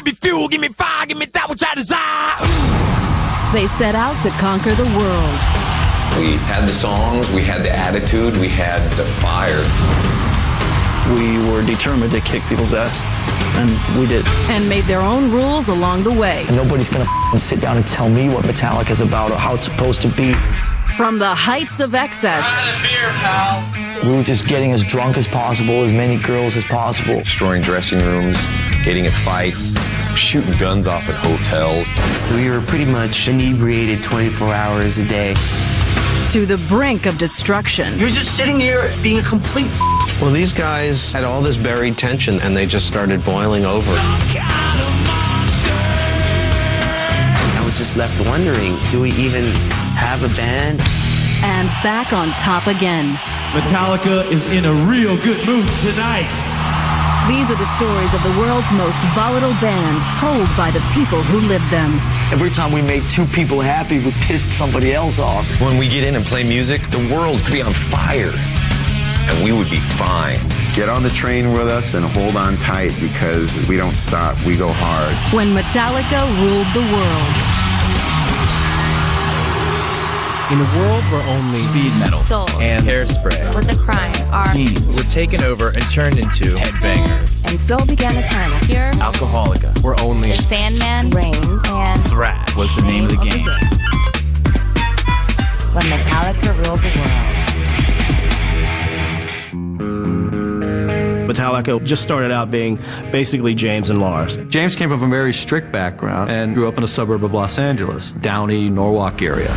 give me fuel, give me fire, give me that which I desire. They set out to conquer the world. We had the songs, we had the attitude, we had the fire. We were determined to kick people's ass, and we did. And made their own rules along the way. And nobody's gonna sit down and tell me what Metallica is about or how it's supposed to be. From the heights of excess. We were just getting as drunk as possible, as many girls as possible. Destroying dressing rooms, getting in fights, shooting guns off at hotels. We were pretty much inebriated 24 hours a day. To the brink of destruction. You're just sitting here being a complete. Well, these guys had all this buried tension, and they just started boiling over. I was just left wondering, do we even have a band? And back on top again. Metallica is in a real good mood tonight. These are the stories of the world's most volatile band, told by the people who lived them. Every time we made two people happy, we pissed somebody else off. When we get in and play music, the world could be on fire, and we would be fine. Get on the train with us and hold on tight, because we don't stop, we go hard. When Metallica ruled the world. In a world where only speed metal, soul, and hairspray was a crime, our teens were taken over and turned into headbangers. And so began a time of pure Alcoholica, where only the Sandman reigned, and thrash was the name of the game. When Metallica ruled the world. Metallica just started out being basically James and Lars. James came from a very strict background and grew up in a suburb of Los Angeles, Downey, Norwalk area.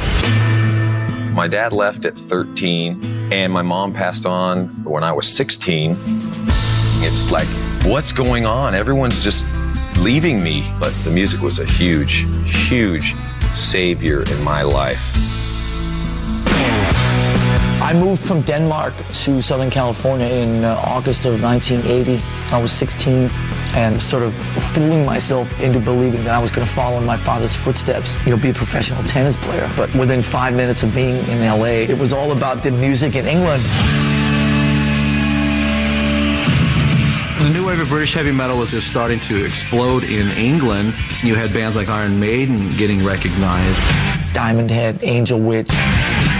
My dad left at 13, and my mom passed on when I was 16. It's like, what's going on? Everyone's just leaving me. But the music was a huge, huge savior in my life. I moved from Denmark to Southern California in August of 1980. I was 16 and sort of fooling myself into believing that I was going to follow in my father's footsteps, be a professional tennis player. But within 5 minutes of being in LA, it was all about the music in England. The new wave of British heavy metal was just starting to explode in England. You had bands like Iron Maiden getting recognized. Diamond Head, Angel Witch,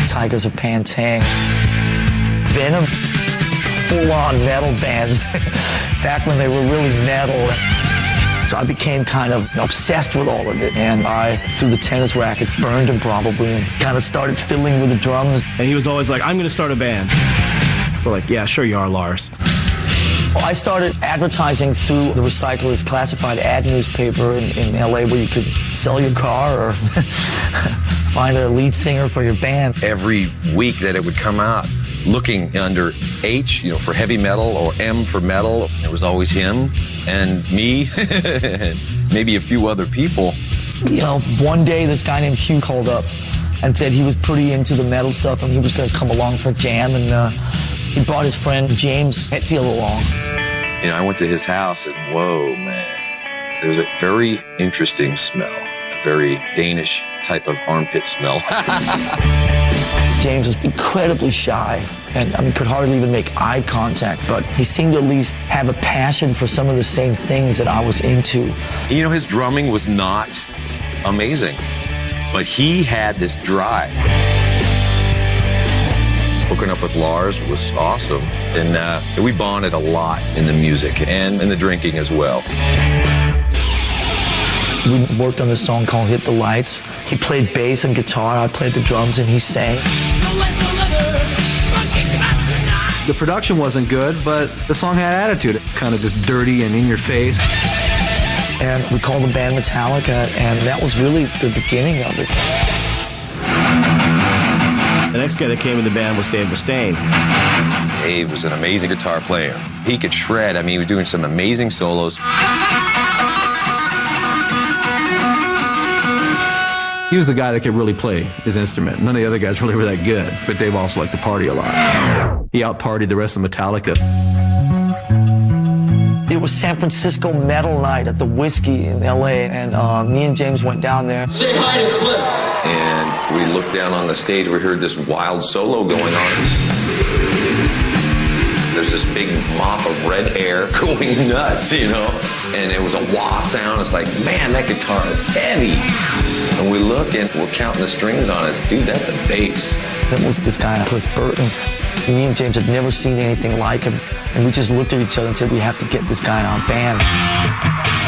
Tigers of Pantang, Venom, full-on metal bands, back when they were really metal. So I became kind of obsessed with all of it, and I threw the tennis racket, burned him probably, and kind of started fiddling with the drums. And he was always like, I'm going to start a band. We're like, yeah, sure you are, Lars. Well, I started advertising through the Recyclers classified ad newspaper in LA, where you could sell your car or find a lead singer for your band. Every week that it would come out, looking under H, for heavy metal, or M for metal, there was always him and me, and maybe a few other people. One day this guy named Hugh called up and said he was pretty into the metal stuff and he was going to come along for a jam, and he brought his friend James Hetfield along. I went to his house and whoa, man, there was a very interesting smell, a very Danish type of armpit smell. James was incredibly shy and could hardly even make eye contact, but he seemed to at least have a passion for some of the same things that I was into. His drumming was not amazing, but he had this drive. Hooking up with Lars was awesome, and we bonded a lot in the music and in the drinking as well. We worked on this song called Hit the Lights. He played bass and guitar, I played the drums, and he sang. The production wasn't good, but the song had attitude. Kind of just dirty and in your face. And we called the band Metallica, and that was really the beginning of it. The next guy that came in the band was Dave Mustaine. Dave was an amazing guitar player. He could shred. He was doing some amazing solos. He was the guy that could really play his instrument. None of the other guys really were that good, but Dave also liked to party a lot. He out-partied the rest of Metallica. It was San Francisco metal night at the Whiskey in LA, and me and James went down there. Say hi to Cliff. And we looked down on the stage, we heard this wild solo going on. There's this big mop of red hair going nuts, you know? And it was a wah sound. It's like, man, that guitar is heavy. And we look and we're counting the strings on it. Dude, that's a bass. It was this guy, Cliff Burton. Me and James had never seen anything like him. And we just looked at each other and said, we have to get this guy in our band.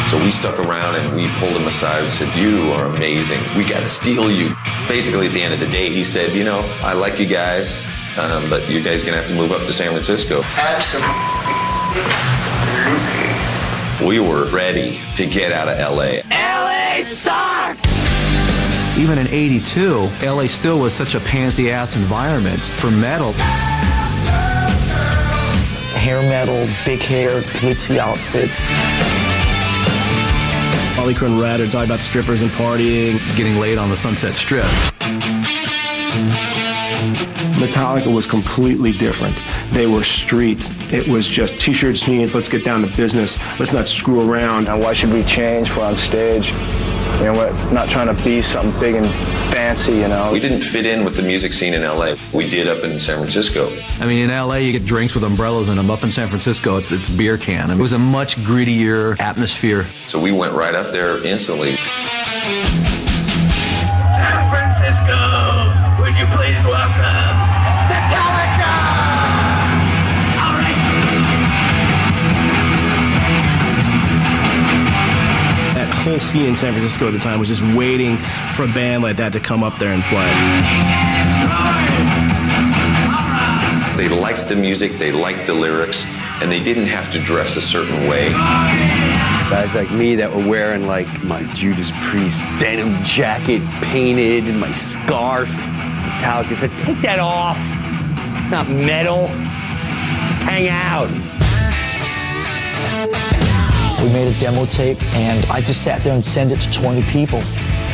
So we stuck around and we pulled him aside and said, you are amazing. We got to steal you. Basically, at the end of the day, he said, you know, I like you guys, but you guys are going to have to move up to San Francisco. Absolutely. We were ready to get out of L.A. LA sucks! Even in '82, LA still was such a pansy-ass environment for metal. Hair metal, big hair, glitzy outfits. Metallica and Red are talking about strippers and partying, getting laid on the Sunset Strip. Metallica was completely different. They were street. It was just t-shirts, jeans, let's get down to business. Let's not screw around. And why should we change? We're on stage. You know, we're not trying to be something big and fancy, you know. We didn't fit in with the music scene in LA. We did up in San Francisco. I mean, in LA, you get drinks with umbrellas in them. Up in San Francisco, it's a beer can. I mean, it was a much grittier atmosphere. So we went right up there instantly. San Francisco, would you please welcome Metallica! All right. That whole scene in San Francisco at the time was just waiting for a band like that to come up there and play. They liked the music, they liked the lyrics, and they didn't have to dress a certain way. Guys like me that were wearing like my Judas Priest denim jacket painted and my scarf. Metallica said, take that off. It's not metal. Just hang out. We made a demo tape, and I just sat there and sent it to 20 people.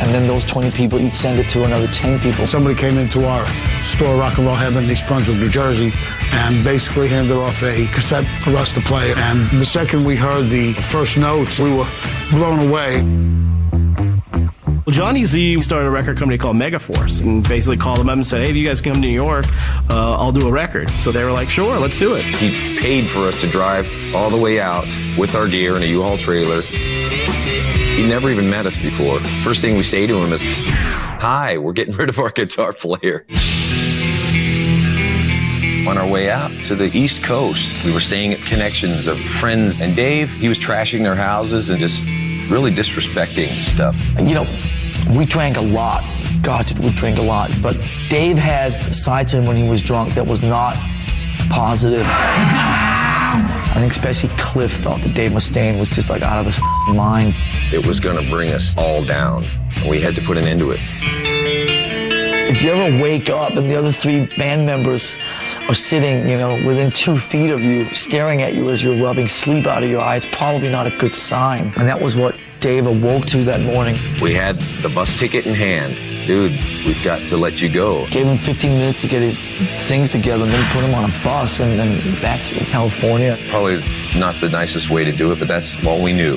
And then those 20 people each send it to another 10 people. Somebody came into our store, Rock and Roll Heaven, East Brunswick, New Jersey, and basically handed off a cassette for us to play. And the second we heard the first notes, we were blown away. Well, Johnny Z started a record company called Megaforce and basically called them up and said, hey, if you guys come to New York, I'll do a record. So they were like, sure, let's do it. He paid for us to drive all the way out with our gear in a U-Haul trailer. He never even met us before. First thing we say to him is, hi, we're getting rid of our guitar player. On our way out to the East Coast, we were staying at connections of friends, and Dave, he was trashing their houses and just really disrespecting stuff. You know, we drank a lot. God, did we drink a lot. But Dave had a side to him when he was drunk that was not positive. I think especially Cliff thought that Dave Mustaine was just like out of his mind. It was going to bring us all down, and we had to put an end to it. If you ever wake up and the other three band members are sitting, you know, within 2 feet of you, staring at you as you're rubbing sleep out of your eye, it's probably not a good sign. And that was what Dave awoke to that morning. We had the bus ticket in hand. Dude, we've got to let you go. Gave him 15 minutes to get his things together and then put him on a bus and then back to California. Probably not the nicest way to do it, but that's what we knew.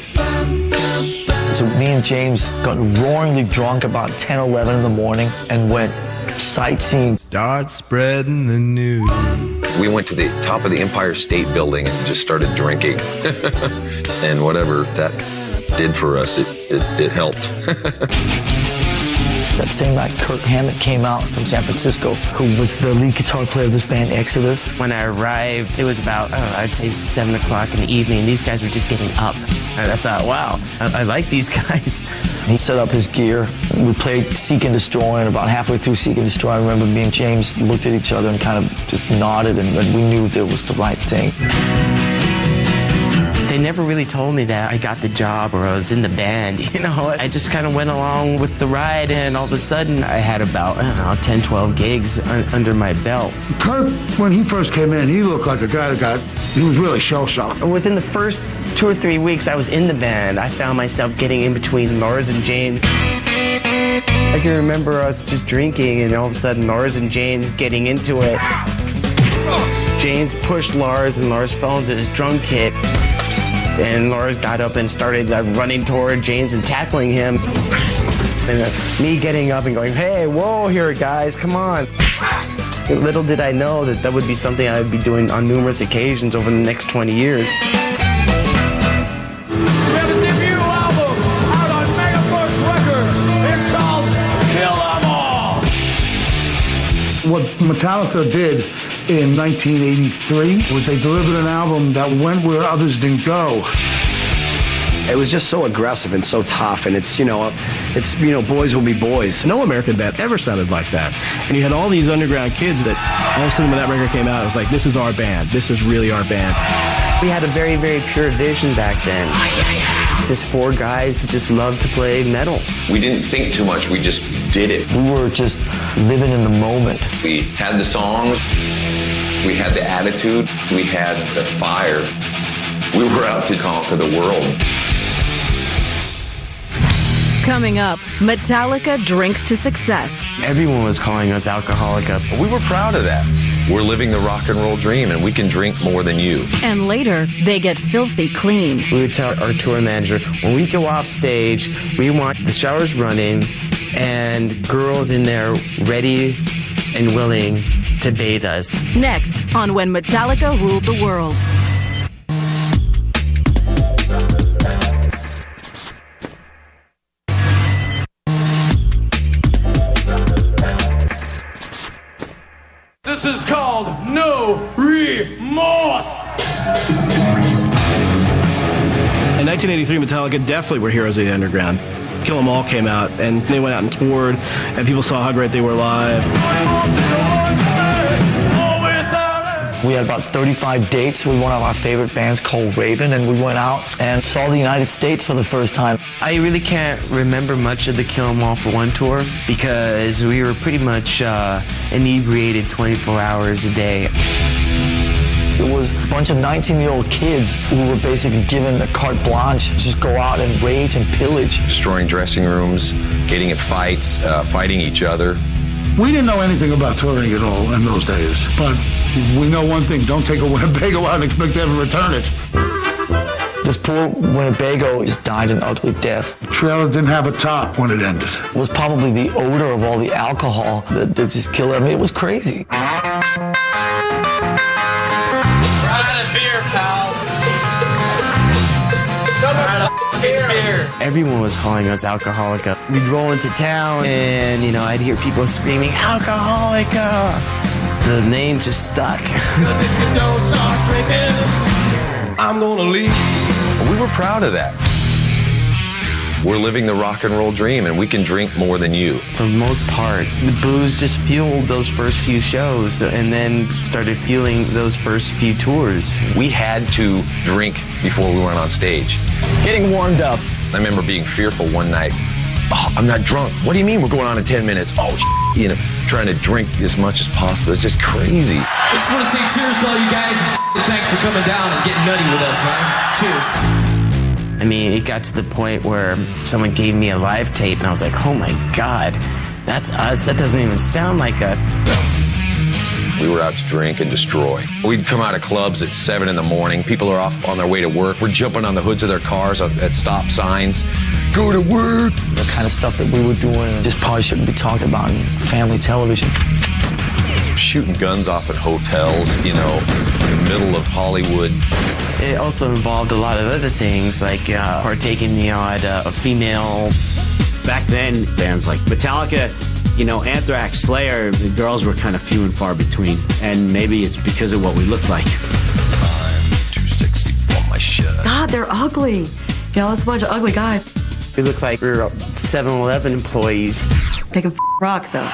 So me and James got roaringly drunk about 10, 11 in the morning and went sightseeing. Start spreading the news. We went to the top of the Empire State Building and just started drinking. And whatever that did for us, it helped. That same night, Kirk Hammett came out from San Francisco, who was the lead guitar player of this band, Exodus. When I arrived, it was about, I'd say 7 o'clock in the evening. These guys were just getting up. And I thought, wow, I like these guys. He set up his gear. We played Seek and Destroy, and about halfway through Seek and Destroy, I remember me and James looked at each other and kind of just nodded, and we knew that it was the right thing. They never really told me that I got the job or I was in the band, you know. I just kind of went along with the ride, and all of a sudden I had about, I don't know, 10, 12 gigs under my belt. Kirk, when he first came in, he looked like a guy he was really shell-shocked. Within the first 2 or 3 weeks I was in the band, I found myself getting in between Lars and James. I can remember us just drinking, and all of a sudden Lars and James getting into it. James pushed Lars, and Lars fell into his drum kit. And Lars got up and started running toward James and tackling him. And me getting up and going, hey, whoa here, guys, come on. Little did I know that that would be something I would be doing on numerous occasions over the next 20 years. We have a debut album out on Megaforce Records. It's called Kill 'Em All. What Metallica did in 1983 was they delivered an album that went where others didn't go. It was just so aggressive and so tough, and it's boys will be boys. No American band ever sounded like that. And you had all these underground kids that all of a sudden when that record came out, it was like, this is our band. This is really our band. We had a very, very pure vision back then. Just four guys who just loved to play metal. We didn't think too much, we just did it. We were just living in the moment. We had the songs, we had the attitude, we had the fire. We were out to conquer the world. Coming up, Metallica drinks to success. Everyone was calling us Alcoholica. We were proud of that. We're living the rock and roll dream, and we can drink more than you. And later, they get filthy clean. We would tell our tour manager, when we go off stage, we want the showers running and girls in there ready and willing to bathe us. Next, on When Metallica Ruled the World. This is called No Remorse. In 1983, Metallica definitely were heroes of the underground. Kill 'Em All came out, and they went out and toured, and people saw how great they were live. We had about 35 dates with one of our favorite bands called Raven, and we went out and saw the United States for the first time. I really can't remember much of the Kill 'Em All for One tour because we were pretty much inebriated 24 hours a day. It was a bunch of 19-year-old kids who were basically given a carte blanche to just go out and rage and pillage. Destroying dressing rooms, getting in fights, fighting each other. We didn't know anything about touring at all in those days, but we know one thing: don't take a Winnebago out and expect to ever return it. This poor Winnebago just died an ugly death. The trailer didn't have a top when it ended. It was probably the odor of all the alcohol that just killed it. I mean, it was crazy. We're out of beer, pal. Beer. Everyone was calling us Alcoholica. We'd roll into town and, I'd hear people screaming, Alcoholica! The name just stuck. Cause if you don't start drinking, I'm gonna leave. We were proud of that. We're living the rock and roll dream, and we can drink more than you. For the most part, the booze just fueled those first few shows and then started fueling those first few tours. We had to drink before we went on stage. Getting warmed up. I remember being fearful one night. Oh, I'm not drunk. What do you mean we're going on in 10 minutes? Oh, trying to drink as much as possible. It's just crazy. I just want to say cheers to all you guys and thanks for coming down and getting nutty with us, man. Cheers. I mean, it got to the point where someone gave me a live tape and I was like, oh my God, that's us. That doesn't even sound like us. We were out to drink and destroy. We'd come out of clubs at 7 in the morning. People are off on their way to work. We're jumping on the hoods of their cars at stop signs. Go to work. The kind of stuff that we were doing just probably shouldn't be talked about in family television. Shooting guns off at hotels, in the middle of Hollywood. It also involved a lot of other things, like partaking in the odd female. Back then, bands like Metallica, Anthrax, Slayer, the girls were kind of few and far between. And maybe it's because of what we looked like. I'm too sexy for my shirt. God, they're ugly. That's a bunch of ugly guys. We looked like we were 7-Eleven employees. Take a rock, though.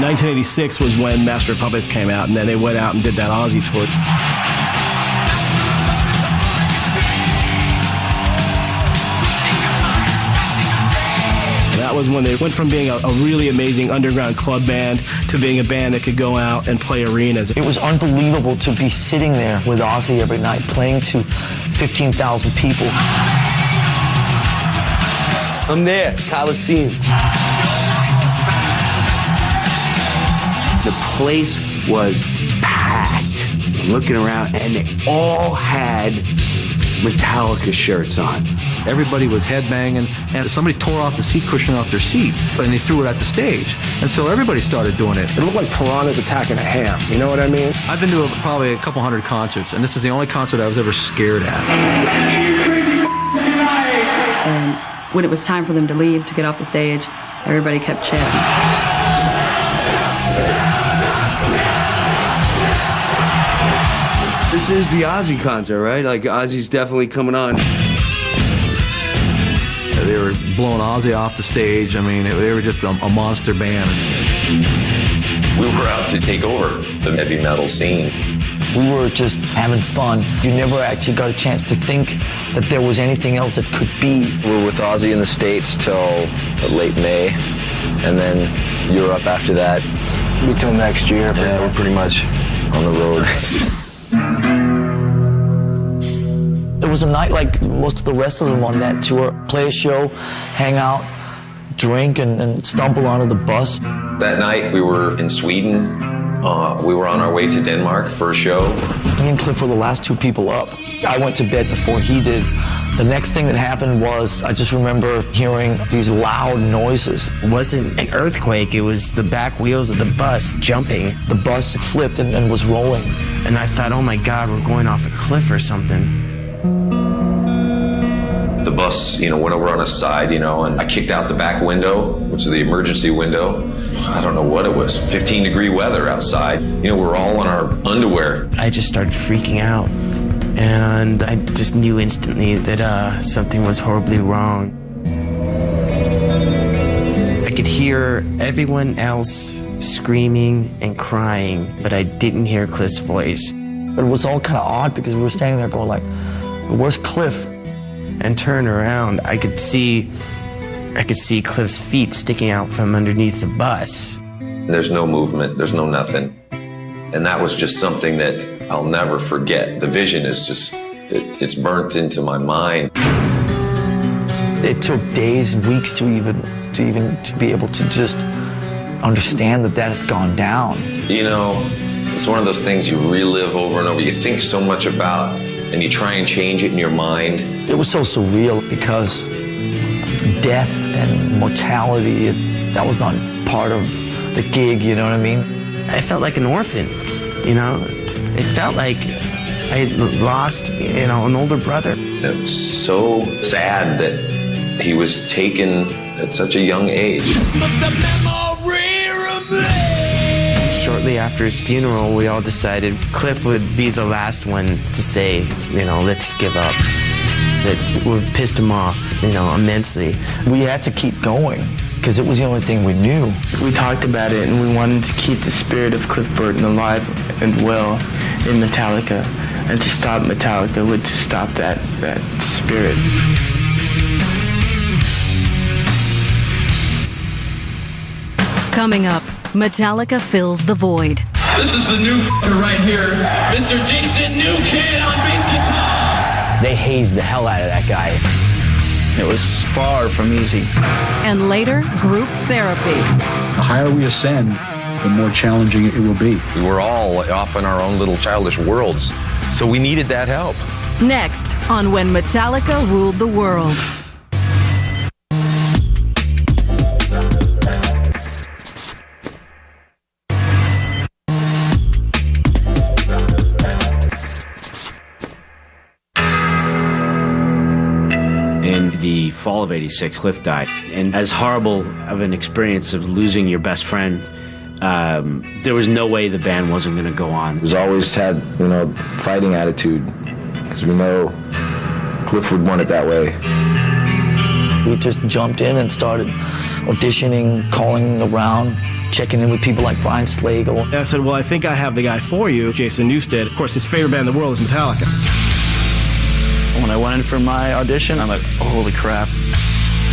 1986 was when Master of Puppets came out, and then they went out and did that Aussie tour. And that was when they went from being a really amazing underground club band to being a band that could go out and play arenas. It was unbelievable to be sitting there with Ozzy every night, playing to 15,000 people. I'm there, Coliseum. The place was packed. I'm looking around, and they all had Metallica shirts on. Everybody was headbanging, and somebody tore off the seat cushion off their seat, and they threw it at the stage. And so everybody started doing it. It looked like piranhas attacking a ham. You know what I mean? I've been to probably a couple hundred concerts, and this is the only concert I was ever scared at. And when it was time for them to leave, to get off the stage, everybody kept chanting. This is the Ozzy concert, right? Like, Ozzy's definitely coming on. They were blowing Ozzy off the stage. I mean, they were just a monster band. We were out to take over the heavy metal scene. We were just having fun. You never actually got a chance to think that there was anything else that could be. We were with Ozzy in the States till late May, and then Europe after that. Until next year. Yeah, we're pretty much on the road. It was a night like most of the rest of them on that tour. Play a show, hang out, drink, and stumble onto the bus. That night we were in Sweden. We were on our way to Denmark for a show. Me and Cliff were the last two people up. I went to bed before he did. The next thing that happened was I just remember hearing these loud noises. It wasn't an earthquake, it was the back wheels of the bus jumping. The bus flipped and was rolling. And I thought, oh my God, we're going off a cliff or something. The bus, went over on its side, and I kicked out the back window, which is the emergency window. I don't know what it was, 15-degree weather outside. We're all in our underwear. I just started freaking out. And I just knew instantly that something was horribly wrong. I could hear everyone else screaming and crying, but I didn't hear Cliff's voice. But it was all kind of odd because we were standing there going like, where's Cliff? And turn around, I could see Cliff's feet sticking out from underneath the bus. There's no movement, there's no nothing. And that was just something that I'll never forget. The vision is just, it's burnt into my mind. It took days, weeks to be able to just understand that had gone down. It's one of those things you relive over and over. You think so much about, and you try and change it in your mind. It was so surreal because death and mortality, that was not part of the gig, you know what I mean? I felt like an orphan, It felt like I had lost, an older brother. It was so sad that he was taken at such a young age. Shortly after his funeral, we all decided Cliff would be the last one to say, let's give up. That would have pissed him off, immensely. We had to keep going because it was the only thing we knew. We talked about it and we wanted to keep the spirit of Cliff Burton alive and well in Metallica. And to stop Metallica would to stop that spirit. Coming up, Metallica fills the void. This is the new right here. Mr. Jason New Kid on bass guitar. They hazed the hell out of that guy. It was far from easy. And later, group therapy. The higher we ascend, the more challenging it will be. We were all off in our own little childish worlds, so we needed that help. Next on When Metallica Ruled the World. In the fall of '86, Cliff died. And as horrible of an experience of losing your best friend, there was no way the band wasn't going to go on. We've always had, fighting attitude, because we know Cliff would want it that way. We just jumped in and started auditioning, calling around, checking in with people like Brian Slagle. I said, well, I think I have the guy for you, Jason Newsted. Of course, his favorite band in the world is Metallica. When I went in for my audition, I'm like, oh, holy crap.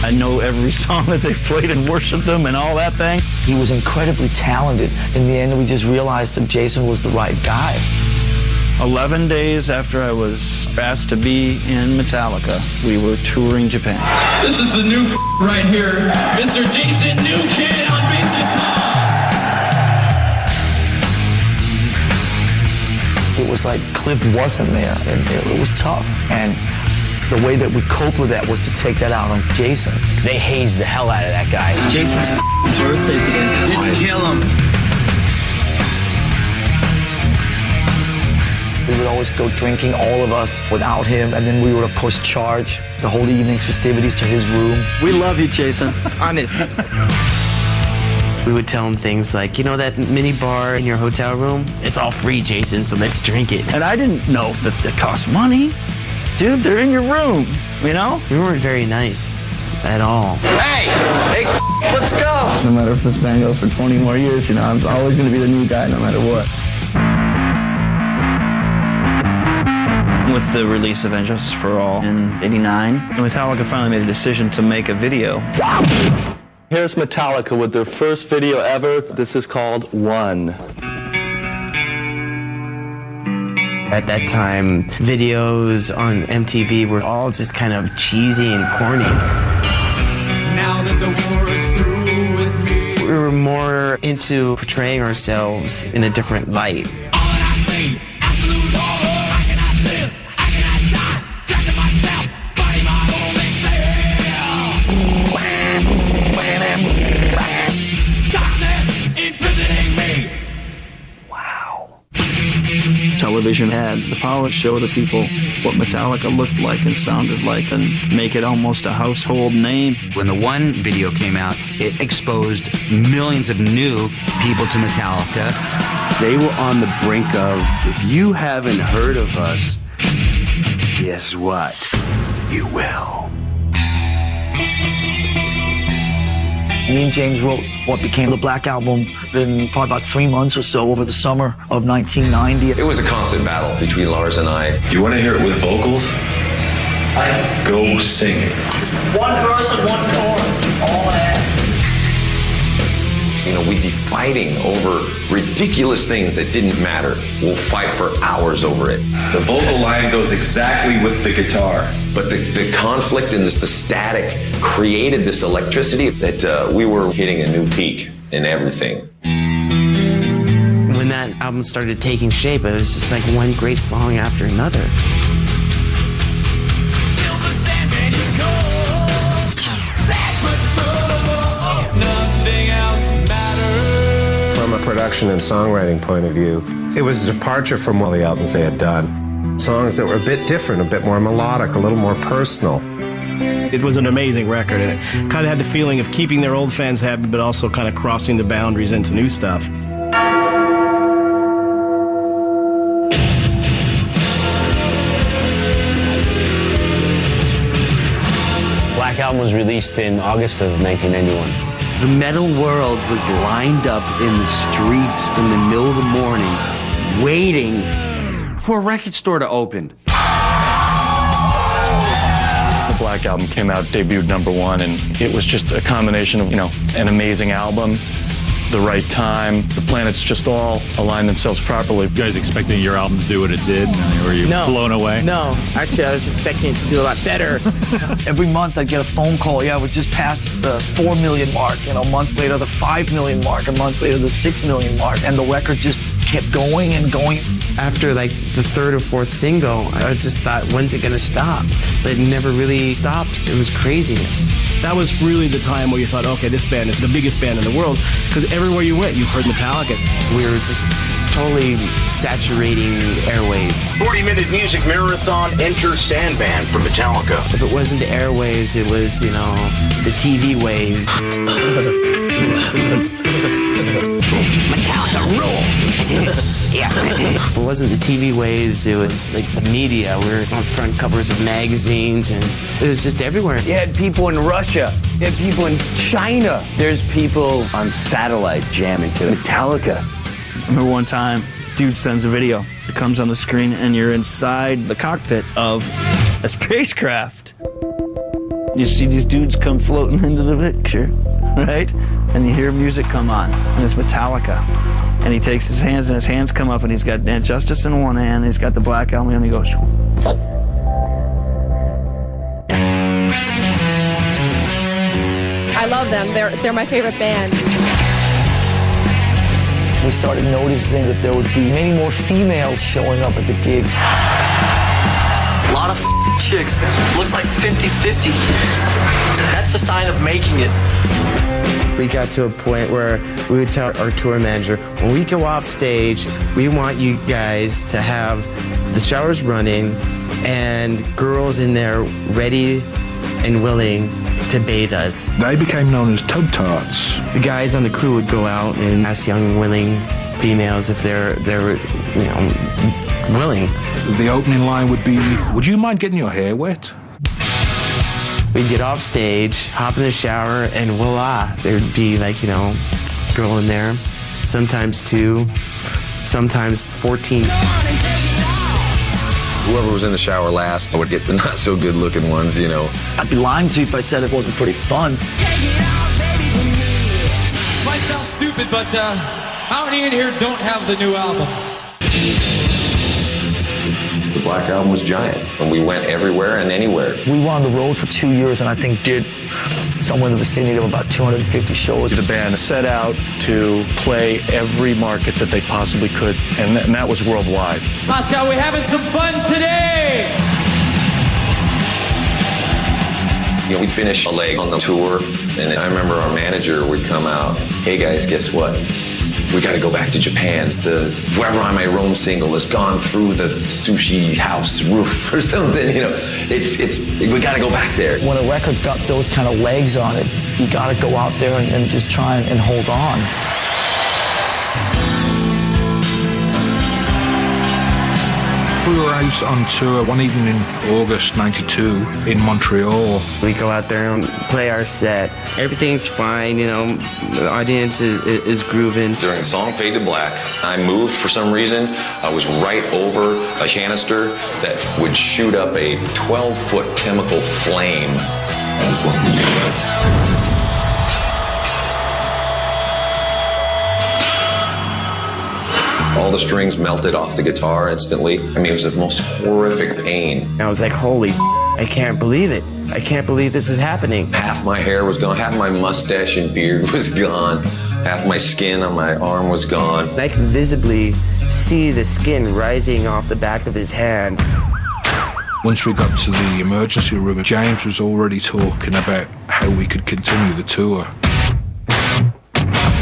I know every song that they played and worshiped them and all that thing. He was incredibly talented. In the end, we just realized that Jason was the right guy. 11 days after I was asked to be in Metallica, we were touring Japan. This is the new right here. Mr. Jason New Kid on bass guitar. It was like Cliff wasn't there, and it was tough. And The way that we coped with that was to take that out on Jason. They hazed the hell out of that guy. It's Jason's birthday today. Let's kill him. We would always go drinking, all of us, without him, and then we would, of course, charge the whole evening's festivities to his room. We love you, Jason. Honest. We would tell him things like, you know that mini bar in your hotel room? It's all free, Jason, so let's drink it. And I didn't know that it cost money. Dude, they're in your room, you know? We weren't very nice at all. Hey, let's go. No matter if this band goes for 20 more years, you know, I'm always going to be the new guy no matter what. With the release of Injustice for All in '89, Metallica finally made a decision to make a video. Here's Metallica with their first video ever. This is called One. At that time, videos on MTV were all just kind of cheesy and corny. Now that the war is through with me. We were more into portraying ourselves in a different light. Television had the power to show the people what Metallica looked like and sounded like and make it almost a household name. When the One video came out, it exposed millions of new people to Metallica. They were on the brink of, if you haven't heard of us, guess what? You will. Me and James wrote what became the Black Album in probably about 3 months or so over the summer of 1990. It was a constant battle between Lars and I. You want to hear it with vocals? Go sing it. One verse and one chorus. That's all I have. You know, we'd be fighting over ridiculous things that didn't matter. We'll fight for hours over it. The vocal line goes exactly with the guitar. But the conflict and just the static created this electricity that we were hitting a new peak in everything. When that album started taking shape, it was just like one great song after another. From a production and songwriting point of view, it was a departure from all the albums they had done. Songs that were a bit different, a bit more melodic, a little more personal. It was an amazing record, and it kind of had the feeling of keeping their old fans happy, but also kind of crossing the boundaries into new stuff. Black Album was released in August of 1991. The metal world was lined up in the streets in the middle of the morning, waiting for a record store to open. The Black Album came out, debuted #1, and it was just a combination of, an amazing album, the right time. The planets just all aligned themselves properly. You guys expecting your album to do what it did? Or were you blown away? No, actually, I was expecting it to do a lot better. Every month I'd get a phone call. Yeah, we just passed the 4 million mark. A month later, the 5 million mark. A month later, the 6 million mark. And the record just kept going and going. After like the third or fourth single, I just thought, when's it gonna stop? But it never really stopped. It was craziness. That was really the time where you thought, okay, this band is the biggest band in the world, because everywhere you went, you heard Metallica. We were just totally saturating airwaves. 40-minute music marathon, enter Sandman from Metallica. If it wasn't the airwaves, it was, the TV waves. Metallica rule! Yeah. If it wasn't the TV waves, it was like the media. We were on front covers of magazines, and it was just everywhere. You had people in Russia. You had people in China. There's people on satellites jamming to Metallica. I remember one time, dude sends a video. It comes on the screen, and you're inside the cockpit of a spacecraft. You see these dudes come floating into the picture, right? And you hear music come on, and it's Metallica. And he takes his hands, and his hands come up, and he's got Justice in one hand, and he's got the Black Album, and he goes. I love them. They're my favorite band. We started noticing that there would be many more females showing up at the gigs. A lot of chicks. chicks. Looks like 50-50. That's the sign of making it. We got to a point where we would tell our tour manager, when we go off stage, we want you guys to have the showers running and girls in there ready and willing to bathe us. They became known as tub tarts. The guys on the crew would go out and ask young, willing females if they're willing. The opening line would be, "Would you mind getting your hair wet?" We'd get off stage, hop in the shower, and voila, there'd be girl in there. Sometimes 2, sometimes 14. Whoever was in the shower last would get the not so good looking ones, I'd be lying to you if I said it wasn't pretty fun. Might sound stupid, but how many in here don't have the new album? The Black Album was giant, and we went everywhere and anywhere. We were on the road for 2 years and I think did somewhere in the vicinity of about 250 shows. The band set out to play every market that they possibly could, and that was worldwide. Moscow, we're having some fun today! We'd finish a leg on the tour, and I remember our manager would come out, "Hey guys, guess what? We got to go back to Japan. The Wherever I May Roam single has gone through the sushi house roof or something, we got to go back there." When a record's got those kind of legs on it, you got to go out there and just try and hold on. We were out on tour one evening in August '92 in Montreal. We go out there and play our set. Everything's fine, the audience is grooving. During the song Fade to Black, I moved for some reason. I was right over a canister that would shoot up a 12-foot chemical flame. That was what we did. All the strings melted off the guitar instantly. It was the most horrific pain. I was like, holy I can't believe it. I can't believe this is happening. Half my hair was gone, half my mustache and beard was gone, half my skin on my arm was gone. I could visibly see the skin rising off the back of his hand. Once we got to the emergency room, James was already talking about how we could continue the tour.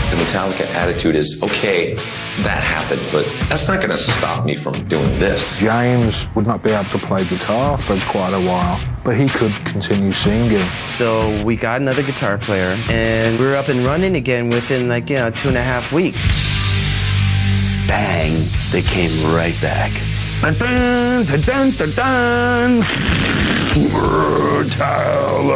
The Metallica attitude is, okay, that happened, but that's not going to stop me from doing this. James would not be able to play guitar for quite a while, but he could continue singing. So we got another guitar player, and we were up and running again within 2.5 weeks. Bang, they came right back. Dun, dun, dun, dun, dun, dun. Metallica.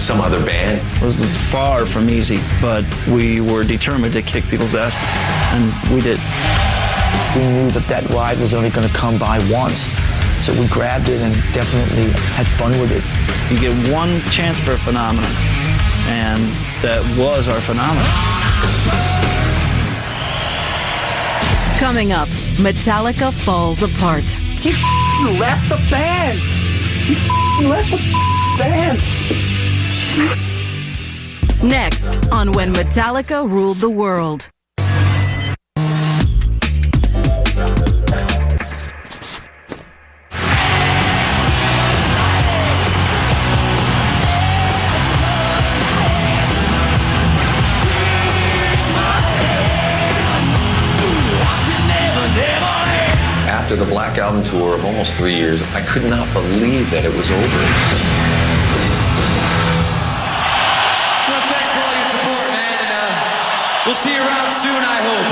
Some other band. It was far from easy, but we were determined to kick people's ass, and we did. We knew that ride was only going to come by once, so we grabbed it and definitely had fun with it. You get one chance for a phenomenon, and that was our phenomenon. Coming up, Metallica falls apart. He left the band! He left the band! Next on When Metallica Ruled the World. After the Black Album tour of almost 3 years, I could not believe that it was over. We'll see you around soon, I hope.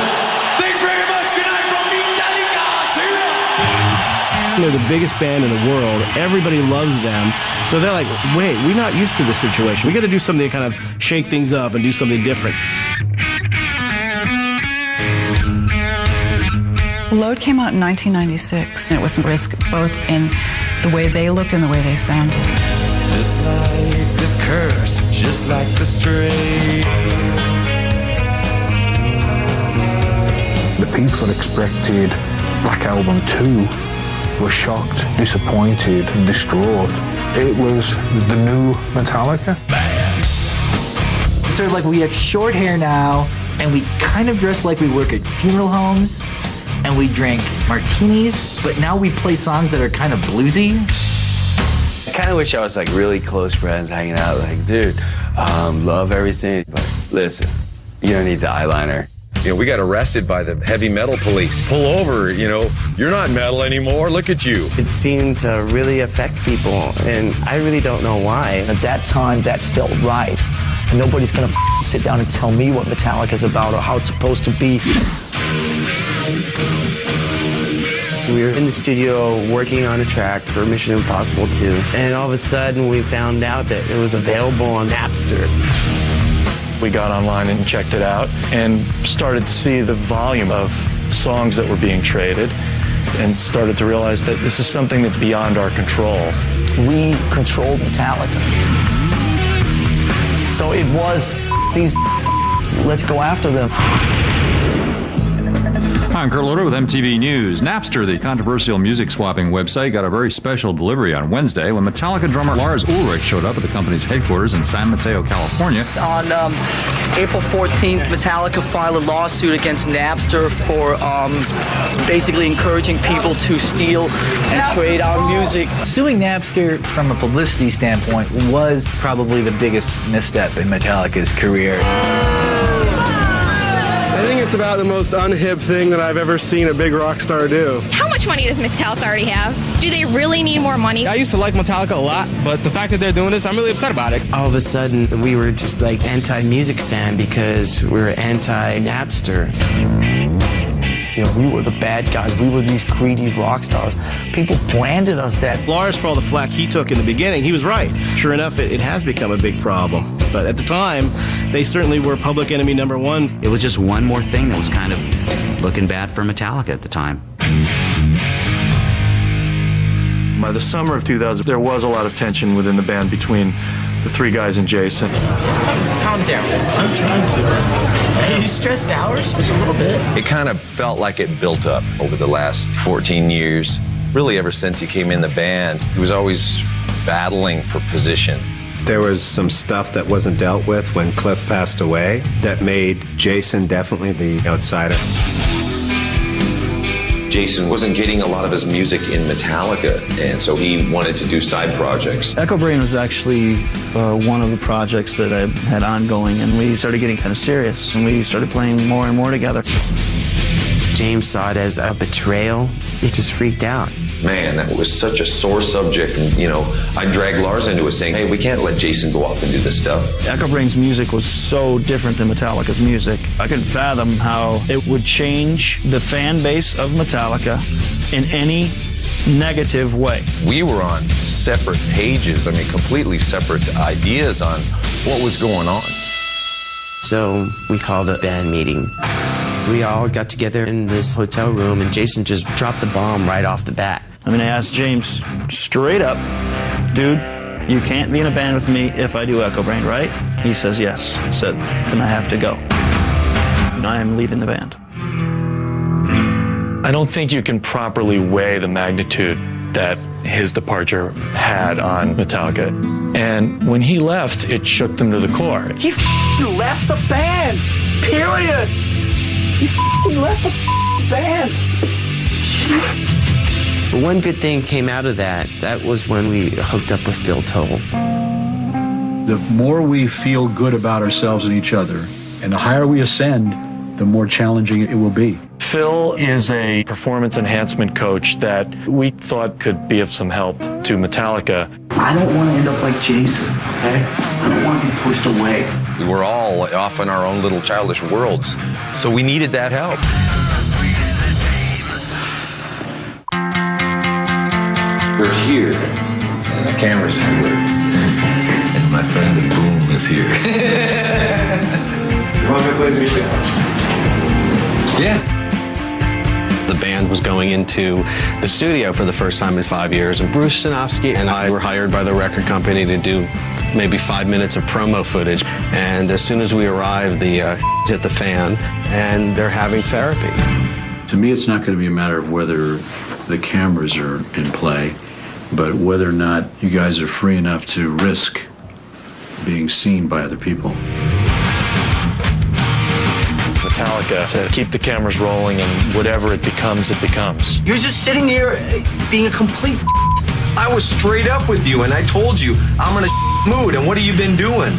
Thanks very much. Good night from Metallica. See ya. They're the biggest band in the world. Everybody loves them. So they're like, wait, we're not used to this situation. We got to do something to kind of shake things up and do something different. Load came out in 1996. And it was a risk both in the way they looked and the way they sounded. Just like the curse, just like the stray. The people that expected Black Album 2 were shocked, disappointed, and distraught. It was the new Metallica. It's sort of like we have short hair now, and we kind of dress like we work at funeral homes, and we drink martinis, but now we play songs that are kind of bluesy. I kind of wish I was like really close friends hanging out, like, dude, love everything, but listen, you don't need the eyeliner. You know, we got arrested by the heavy metal police. Pull over, you know, you're not metal anymore, look at you. It seemed to really affect people, and I really don't know why. At that time, that felt right. And nobody's gonna sit down and tell me what Metallica's about or how it's supposed to be. We were in the studio working on a track for Mission Impossible 2, and all of a sudden we found out that it was available on Napster. We got online and checked it out and started to see the volume of songs that were being traded and started to realize that this is something that's beyond our control. We controlled Metallica. So it was these let's go after them. Hi, I'm Kurt Loder with MTV News. Napster, the controversial music swapping website, got a very special delivery on Wednesday when Metallica drummer Lars Ulrich showed up at the company's headquarters in San Mateo, California. On April 14th, Metallica filed a lawsuit against Napster for basically encouraging people to steal and trade our music. Suing Napster from a publicity standpoint was probably the biggest misstep in Metallica's career. I think it's about the most unhip thing that I've ever seen a big rock star do. How much money does Metallica already have? Do they really need more money? I used to like Metallica a lot, but the fact that they're doing this, I'm really upset about it. All of a sudden, we were just like anti-music fan because we were anti-Napster. You know, we were the bad guys. We were these greedy rock stars. People branded us that. Lars, for all the flack he took in the beginning, he was right. Sure enough, it has become a big problem. But at the time, they certainly were public enemy number one. It was just one more thing that was kind of looking bad for Metallica at the time. By the summer of 2000, there was a lot of tension within the band between the three guys and Jason. Calm down. I'm trying to. Are you stressed out? Just a little bit. It kind of felt like it built up over the last 14 years. Really, ever since he came in the band, he was always battling for position. There was some stuff that wasn't dealt with when Cliff passed away that made Jason definitely the outsider. Jason wasn't getting a lot of his music in Metallica, and so he wanted to do side projects. Echo Brain was actually one of the projects that I had ongoing, and we started getting kind of serious, and we started playing more and more together. James saw it as a betrayal. He just freaked out. Man, that was such a sore subject, and you know, I dragged Lars into it saying, hey, we can't let Jason go off and do this stuff. Echo Brain's music was so different than Metallica's music. I couldn't fathom how it would change the fan base of Metallica in any negative way. We were on separate pages, I mean, completely separate ideas on what was going on. So we called a band meeting. We all got together in this hotel room, and Jason just dropped the bomb right off the bat. I mean, I asked James straight up, dude, you can't be in a band with me if I do Echo Brain, right? He says yes. I said, then I have to go. And I am leaving the band. I don't think you can properly weigh the magnitude that his departure had on Metallica. And when he left, it shook them to the core. He left the band, period. He left the band. Jeez. But one good thing came out of that. That was when we hooked up with Phil Toll. The more we feel good about ourselves and each other, and the higher we ascend, the more challenging it will be. Phil is a performance enhancement coach that we thought could be of some help to Metallica. I don't want to end up like Jason, okay? I don't want to be pushed away. We were all off in our own little childish worlds, so we needed that help. We're here, and the camera's here, and my friend the Boom is here. You want me to play music? Yeah. The band was going into the studio for the first time in 5 years, and Bruce Sinofsky and I were hired by the record company to do maybe 5 minutes of promo footage. And as soon as we arrived, the hit the fan, and they're having therapy. To me, it's not going to be a matter of whether the cameras are in play, but whether or not you guys are free enough to risk being seen by other people. Metallica to keep the cameras rolling, and whatever it becomes, it becomes. You're just sitting there being a complete. I was straight up with you, and I told you I'm in a mood, and what have you been doing?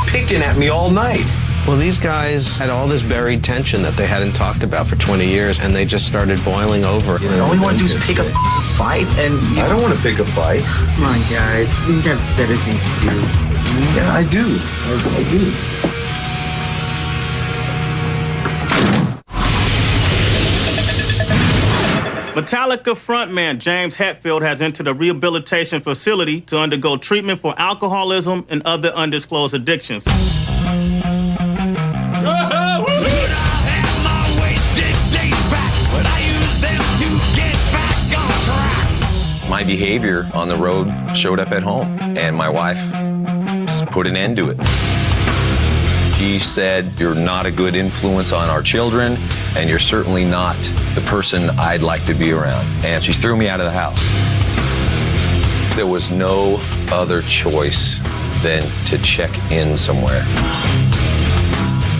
Picking at me all night. Well, these guys had all this buried tension that they hadn't talked about for 20 years, and they just started boiling over. All you want to do is pick a fight, and I don't want to pick a fight. Come on, guys, we have better things to do. Yeah, I do. I do. Metallica frontman James Hetfield has entered a rehabilitation facility to undergo treatment for alcoholism and other undisclosed addictions. My behavior on the road showed up at home, and my wife put an end to it. She said, "You're not a good influence on our children, and you're certainly not the person I'd like to be around." And she threw me out of the house. There was no other choice than to check in somewhere.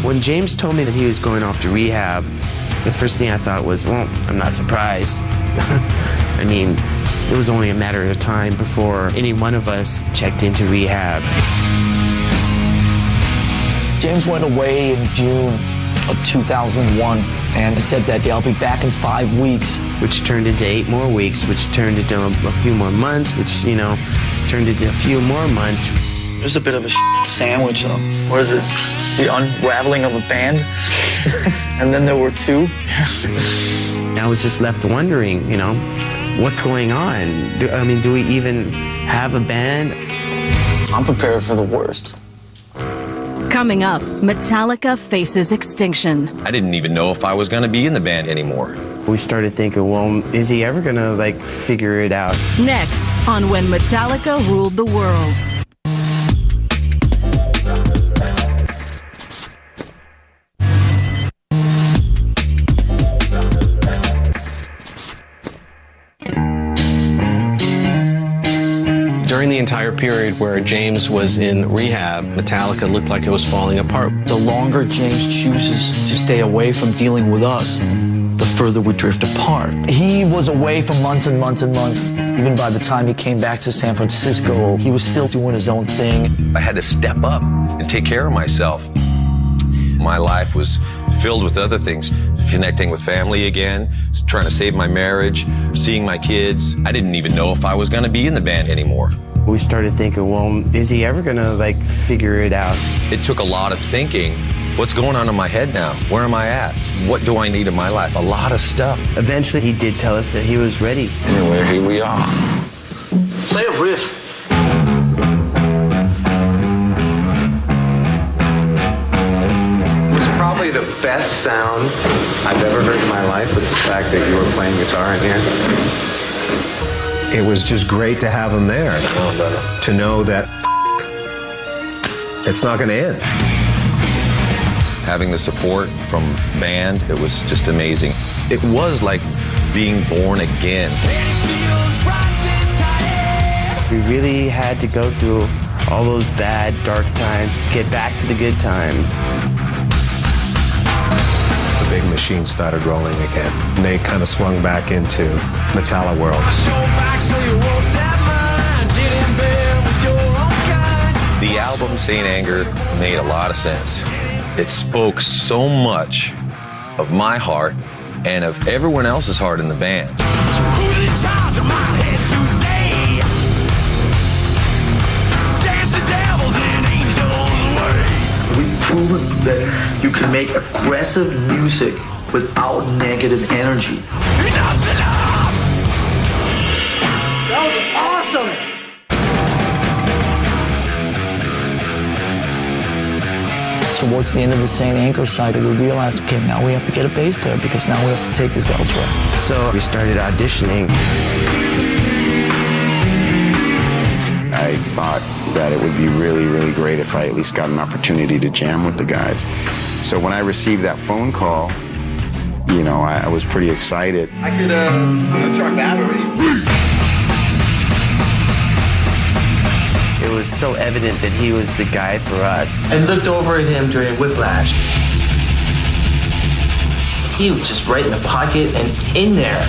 When James told me that he was going off to rehab, the first thing I thought was, well, I'm not surprised. I mean, it was only a matter of time before any one of us checked into rehab. James went away in June of 2001 and said that I'll be back in 5 weeks. Which turned into 8 more weeks, which turned into a few more months, which, turned into a few more months. It was a bit of a sandwich. What is it? The unraveling of a band? And then there were 2. I was just left wondering, what's going on? Do we even have a band? I'm prepared for the worst. Coming up, Metallica faces extinction. I didn't even know if I was going to be in the band anymore. We started thinking, well, is he ever going to, figure it out? Next on When Metallica Ruled the World. During the entire period where James was in rehab, Metallica looked like it was falling apart. The longer James chooses to stay away from dealing with us, the further we drift apart. He was away for months and months and months. Even by the time he came back to San Francisco, he was still doing his own thing. I had to step up and take care of myself. My life was filled with other things, connecting with family again, trying to save my marriage, seeing my kids. I didn't even know if I was going to be in the band anymore. We started thinking, well, is he ever going to, figure it out? It took a lot of thinking. What's going on in my head now? Where am I at? What do I need in my life? A lot of stuff. Eventually, he did tell us that he was ready. Anyway, here we are. Play a riff. Probably the best sound I've ever heard in my life was the fact that you were playing guitar in here. It was just great to have him there, to know that it's not going to end. Having the support from band, it was just amazing. It was like being born again. We really had to go through all those bad, dark times to get back to the good times. Big machine started rolling again. And they kind of swung back into Metallica world. The album Saint Anger made a lot of sense. It spoke so much of my heart and of everyone else's heart in the band. Who's in charge of my head today? Dancing devils and angels away. We've proven that you can make aggressive music without negative energy. Enough's enough! That was awesome! Towards the end of the St. Anger cycle, we realized, okay, now we have to get a bass player because now we have to take this elsewhere. So we started auditioning. I thought that it would be really, really great if I at least got an opportunity to jam with the guys. So when I received that phone call, I was pretty excited. I could hook our battery. It was so evident that he was the guy for us. I looked over at him during Whiplash. key was just right in the pocket and in there.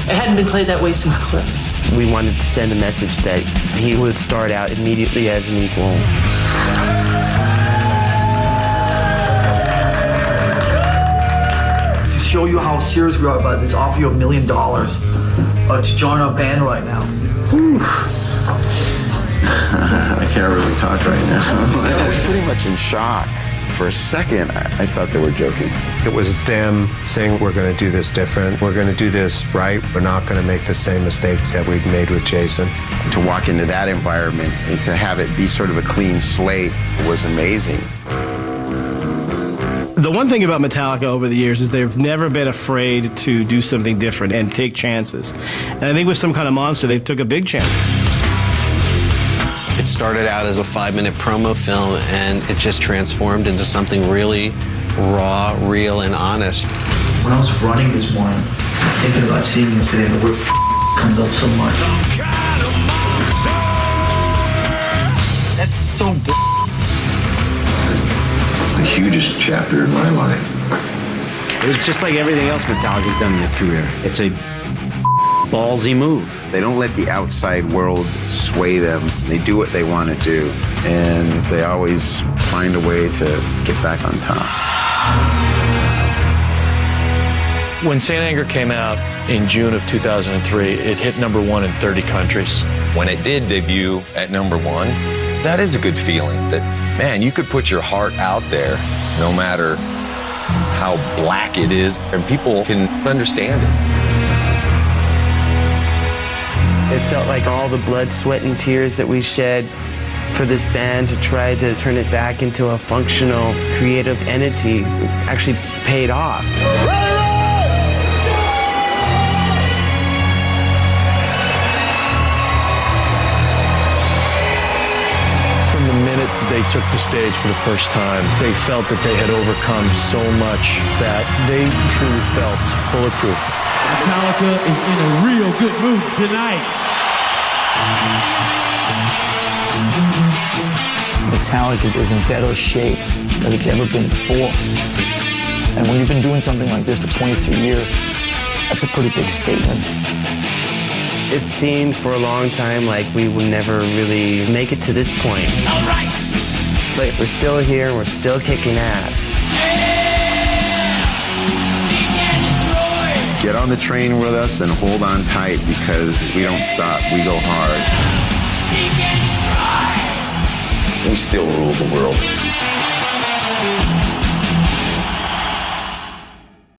It hadn't been played that way since Cliff. We wanted to send a message that he would start out immediately as an equal. To show you how serious we are about this, offer you $1 million to join our band right now. I can't really talk right now. I was pretty much in shock. For a second, I thought they were joking. It was them saying, we're going to do this different. We're going to do this right. We're not going to make the same mistakes that we'd made with Jason. To walk into that environment and to have it be sort of a clean slate was amazing. The one thing about Metallica over the years is they've never been afraid to do something different and take chances. And I think with Some Kind of Monster, they took a big chance. It started out as a 5-minute promo film, and it just transformed into something really raw, real, and honest. When I was running this morning, I was thinking about seeing the incident, the word comes up so much. That's so The hugest chapter in my life. It was just like everything else Metallica's done in their career. It's a ballsy move. They don't let the outside world sway them. They do what they want to do, and they always find a way to get back on top. When Saint Anger came out in June of 2003, it hit #1 in 30 countries. When it did debut at #1, that is a good feeling that, man, you could put your heart out there no matter how black it is, and people can understand it. It felt like all the blood, sweat, and tears that we shed for this band to try to turn it back into a functional, creative entity actually paid off. From the minute they took the stage for the first time, they felt that they had overcome so much that they truly felt bulletproof. Metallica is in a real good mood tonight. Metallica is in better shape than it's ever been before. And when you've been doing something like this for 23 years, that's a pretty big statement. It seemed for a long time like we would never really make it to this point. All right. But we're still here, we're still kicking ass. Get on the train with us and hold on tight, because we don't stop, we go hard. We still rule the world.